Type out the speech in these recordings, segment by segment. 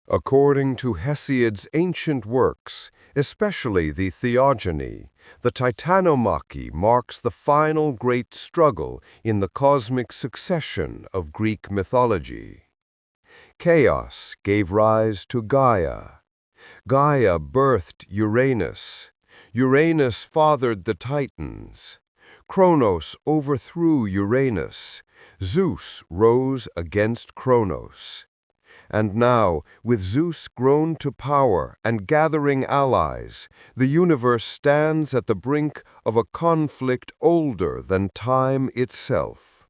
According to Hesiod's ancient works, especially the Theogony, the Titanomachy marks the final great struggle in the cosmic succession of Greek mythology. Chaos gave rise to Gaia. Gaia birthed Uranus. Uranus fathered the Titans. Kronos overthrew Uranus. Zeus rose against Kronos. And now, with Zeus grown to power and gathering allies, the universe stands at the brink of a conflict older than time itself.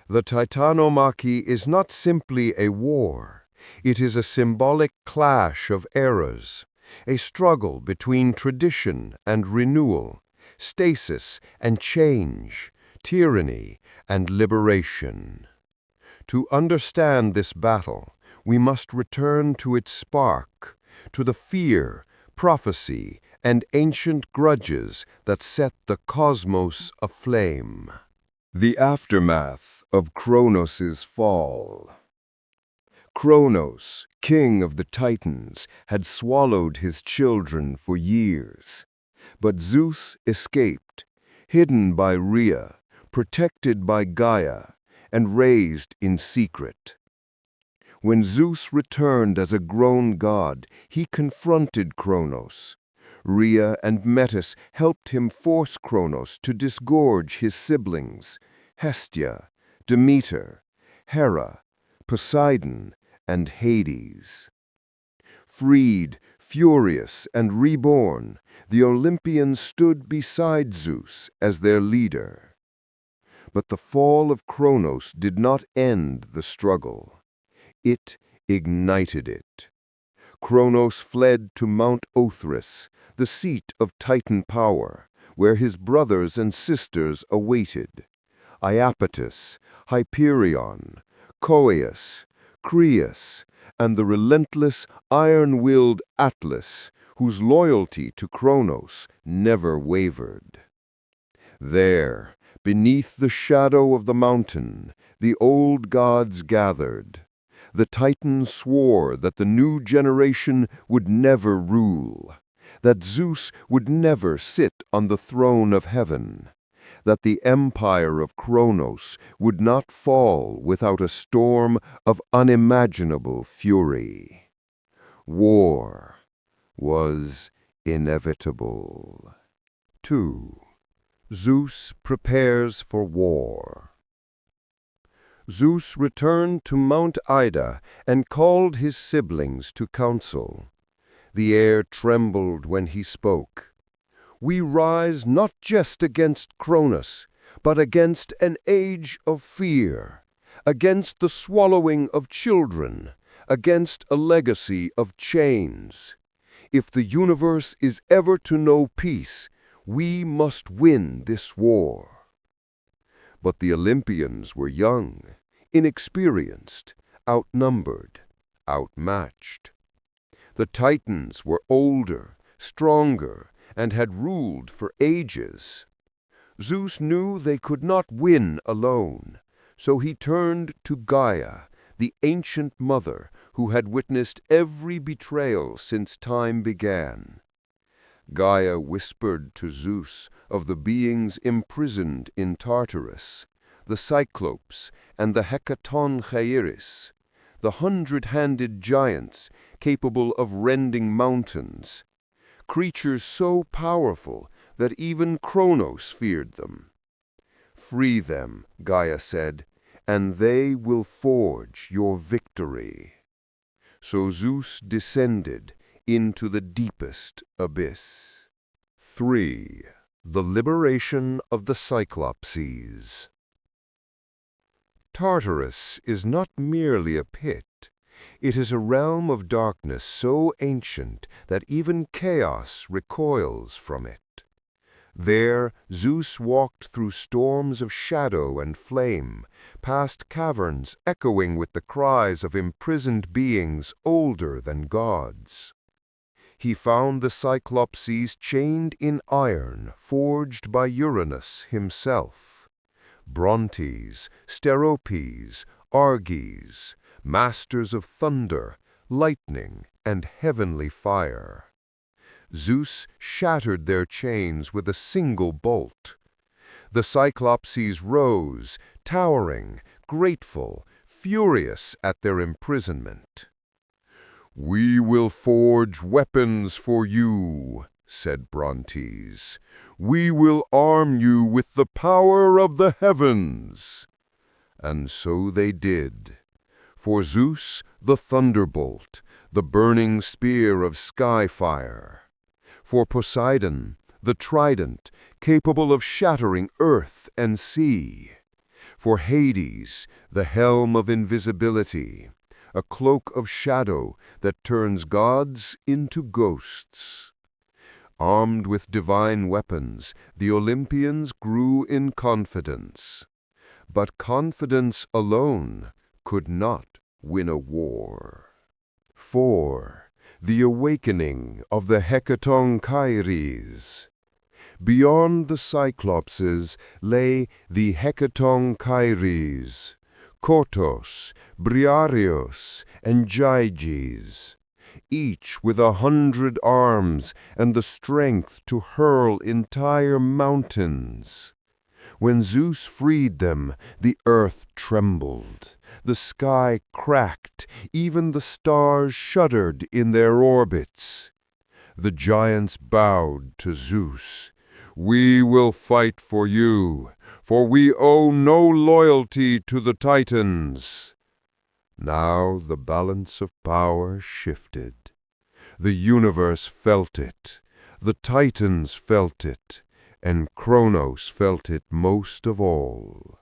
The Titanomachy is not simply a war. It is a symbolic clash of eras, a struggle between tradition and renewal, stasis and change, tyranny and liberation. To understand this battle, we must return to its spark, to the fear, prophecy, and ancient grudges that set the cosmos aflame. The aftermath of Kronos' fall. Kronos, king of the Titans, had swallowed his children for years. But Zeus escaped, hidden by Rhea, protected by Gaia, and raised in secret. When Zeus returned as a grown god, he confronted Kronos. Rhea and Metis helped him force Kronos to disgorge his siblings, Hestia, Demeter, Hera, Poseidon, and Hades. Freed, furious, and reborn, the Olympians stood beside Zeus as their leader. But the fall of Kronos did not end the struggle. It ignited it. Kronos fled to Mount Olympus, the seat of Titan power, where his brothers and sisters awaited. Iapetus, Hyperion, Coeus, Creus, and the relentless, iron-willed Atlas, whose loyalty to Kronos never wavered. There, beneath the shadow of the mountain, the old gods gathered. The Titans swore that the new generation would never rule, that Zeus would never sit on the throne of heaven, that the empire of Kronos would not fall without a storm of unimaginable fury. War was inevitable. 2. Zeus prepares for war. Zeus returned to Mount Ida and called his siblings to council. The air trembled when he spoke. We rise not just against Kronos, but against an age of fear, against the swallowing of children, against a legacy of chains. If the universe is ever to know peace, we must win this war. But the Olympians were young, inexperienced, outnumbered, outmatched. The Titans were older, stronger, and had ruled for ages. Zeus knew they could not win alone, so he turned to Gaia, the ancient mother who had witnessed every betrayal since time began. Gaia whispered to Zeus of the beings imprisoned in Tartarus, the Cyclopes and the Hecatoncheiris, the 100-handed giants capable of rending mountains, creatures so powerful that even Kronos feared them. Free them, Gaia said, and they will forge your victory. So Zeus descended into the deepest abyss. 3. The liberation of the Cyclopses. Tartarus is not merely a pit. It is a realm of darkness so ancient that even chaos recoils from it. There, Zeus walked through storms of shadow and flame, past caverns echoing with the cries of imprisoned beings older than gods. He found the Cyclopses chained in iron forged by Uranus himself. Brontes, Steropes, Arges, masters of thunder, lightning, and heavenly fire. Zeus shattered their chains with a single bolt. The Cyclopses rose, towering, grateful, furious at their imprisonment. "We will forge weapons for you," said Brontes. "We will arm you with the power of the heavens." And so they did. For Zeus, the thunderbolt, the burning spear of sky fire. For Poseidon, the trident, capable of shattering earth and sea. For Hades, the helm of invisibility, a cloak of shadow that turns gods into ghosts. Armed with divine weapons, the Olympians grew in confidence. But confidence alone could not win a war. 4. The awakening of the Hecatonchires. Beyond the Cyclopses lay the Hecatonchires, Kotos, Briareos, and Gyges, each with 100 arms and the strength to hurl entire mountains. When Zeus freed them, the earth trembled, the sky cracked, even the stars shuddered in their orbits. The giants bowed to Zeus. "We will fight for you, for we owe no loyalty to the Titans." Now the balance of power shifted. The universe felt it, the Titans felt it, and Kronos felt it most of all.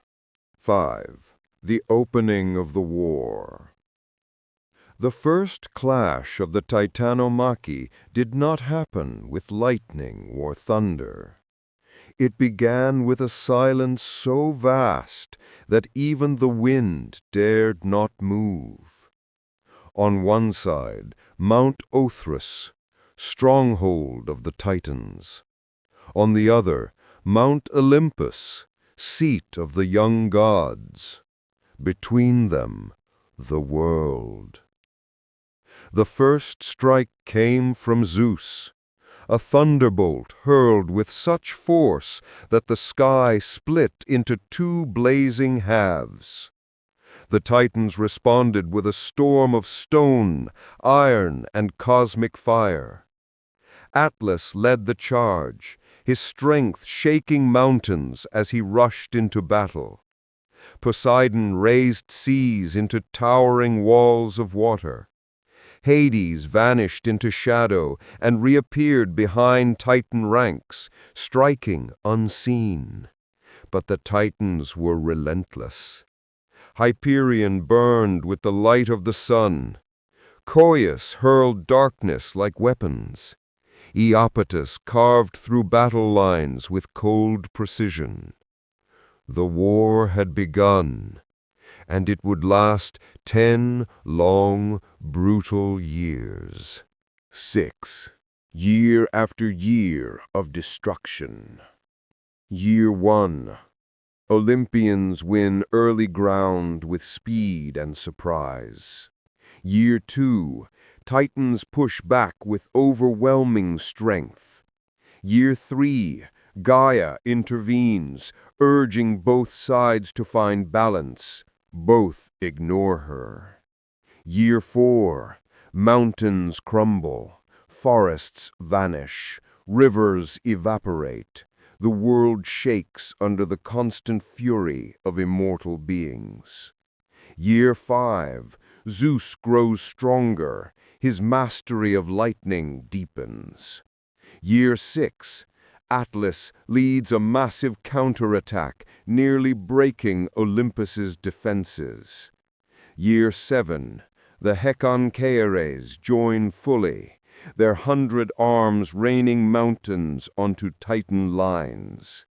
5. The opening of the war. The first clash of the Titanomachy did not happen with lightning or thunder. It began with a silence so vast that even the wind dared not move. On one side, Mount Olympus, stronghold of the Titans. On the other, Mount Olympus, seat of the young gods. Between them, the world. The first strike came from Zeus, a thunderbolt hurled with such force that the sky split into two blazing halves. The Titans responded with a storm of stone, iron, and cosmic fire. Atlas led the charge, his strength shaking mountains as he rushed into battle. Poseidon raised seas into towering walls of water. Hades vanished into shadow and reappeared behind Titan ranks, striking unseen. But the Titans were relentless. Hyperion burned with the light of the sun. Coeus hurled darkness like weapons. Iapetus carved through battle lines with cold precision. The war had begun, and it would last 10 long, brutal years. 6. Year after year of destruction. Year 1. Olympians win early ground with speed and surprise. Year 2. Titans push back with overwhelming strength. Year 3. Gaia intervenes, urging both sides to find balance. Both ignore her. Year 4. Mountains crumble, forests vanish, rivers evaporate. The world shakes under the constant fury of immortal beings. Year 5. Zeus grows stronger, his mastery of lightning deepens. Year 6. Atlas leads a massive counterattack, nearly breaking Olympus's defenses. Year 7. The Hecatonchires join fully, their 100 arms raining mountains onto Titan lines.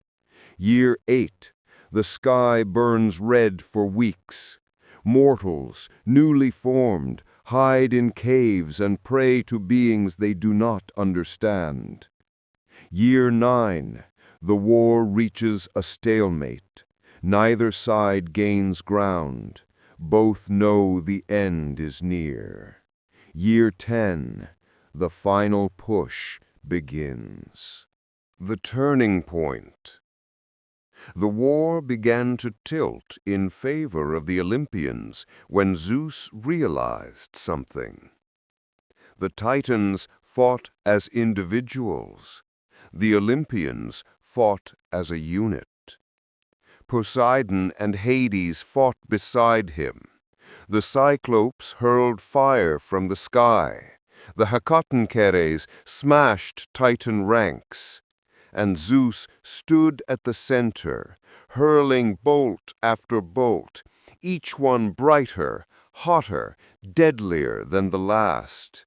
Year 8. The sky burns red for weeks. Mortals, newly formed, hide in caves and pray to beings they do not understand. Year 9. The war reaches a stalemate. Neither side gains ground. Both know the end is near. Year 10, the final push begins. The turning point. The war began to tilt in favor of the Olympians when Zeus realized something. The Titans fought as individuals. The Olympians fought as a unit. Poseidon and Hades fought beside him. The Cyclopes hurled fire from the sky. The Hecatoncheires smashed Titan ranks. And Zeus stood at the center, hurling bolt after bolt, each one brighter, hotter, deadlier than the last.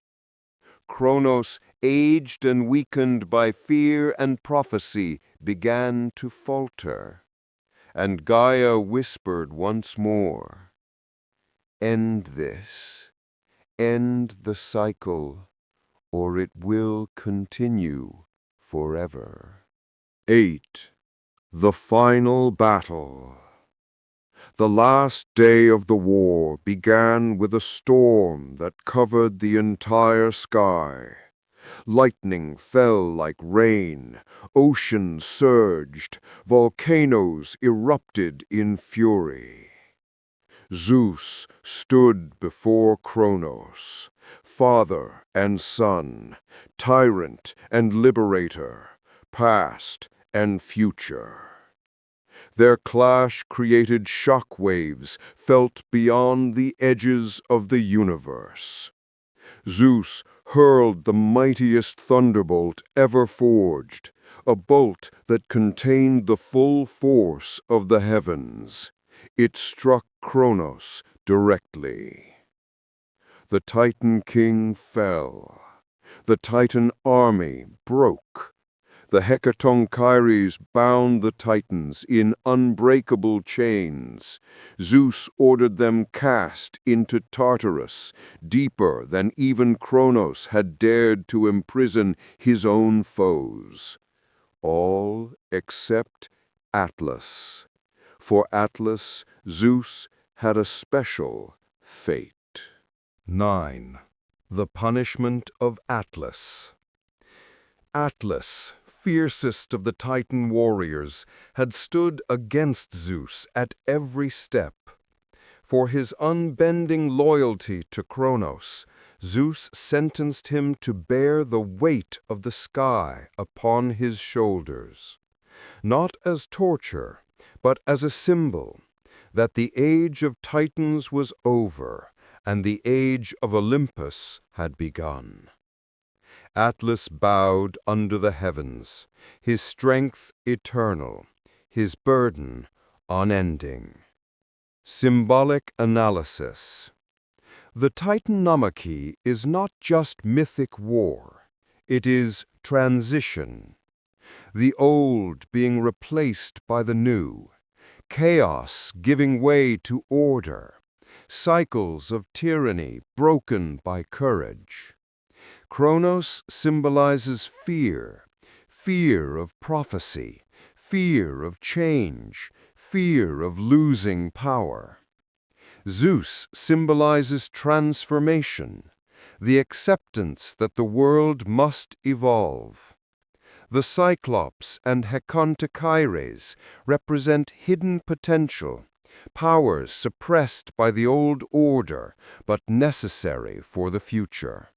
Kronos, aged and weakened by fear and prophecy, began to falter. And Gaia whispered once more, "End this, end the cycle, or it will continue forever." 8. The final battle. The last day of the war began with a storm that covered the entire sky. Lightning fell like rain, oceans surged, volcanoes erupted in fury. Zeus stood before Kronos, father and son, tyrant and liberator, past and future. Their clash created shock waves felt beyond the edges of the universe. Zeus hurled the mightiest thunderbolt ever forged, a bolt that contained the full force of the heavens. It struck Kronos directly. The Titan king fell. The Titan army broke. The Hecatoncheires bound the Titans in unbreakable chains. Zeus ordered them cast into Tartarus, deeper than even Kronos had dared to imprison his own foes. All except Atlas. For Atlas, Zeus had a special fate. 9. The punishment of Atlas. Atlas, fiercest of the Titan warriors, had stood against Zeus at every step. For his unbending loyalty to Kronos, Zeus sentenced him to bear the weight of the sky upon his shoulders, not as torture, but as a symbol that the age of Titans was over and the age of Olympus had begun. Atlas bowed under the heavens, his strength eternal, his burden unending. Symbolic analysis. The Titanomachy is not just mythic war, it is transition. The old being replaced by the new, chaos giving way to order, cycles of tyranny broken by courage. Kronos symbolizes fear, fear of prophecy, fear of change, fear of losing power. Zeus symbolizes transformation, the acceptance that the world must evolve. The Cyclops and Hecatoncheires represent hidden potential, powers suppressed by the old order but necessary for the future.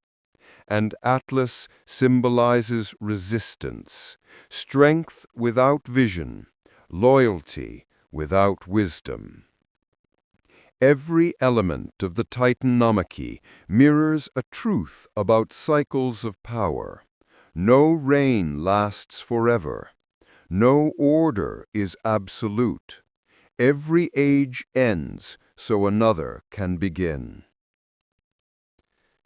And Atlas symbolizes resistance, strength without vision, loyalty without wisdom. Every element of the Titanomachy mirrors a truth about cycles of power. No reign lasts forever. No order is absolute. Every age ends so another can begin.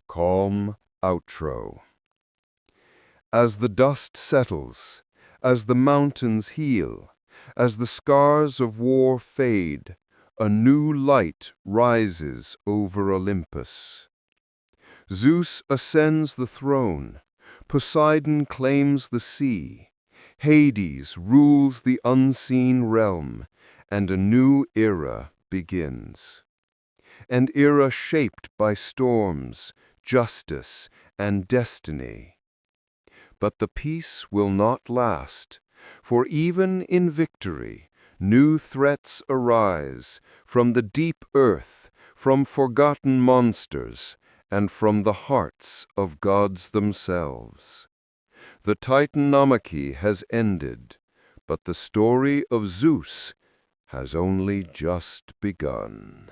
Calm outro. As the dust settles, as the mountains heal, as the scars of war fade, a new light rises over Olympus. Zeus ascends the throne, Poseidon claims the sea, Hades rules the unseen realm, and a new era begins. An era shaped by storms, justice, and destiny. But the peace will not last, for even in victory, new threats arise from the deep earth, from forgotten monsters, and from the hearts of gods themselves. The Titanomachy has ended, but the story of Zeus has only just begun.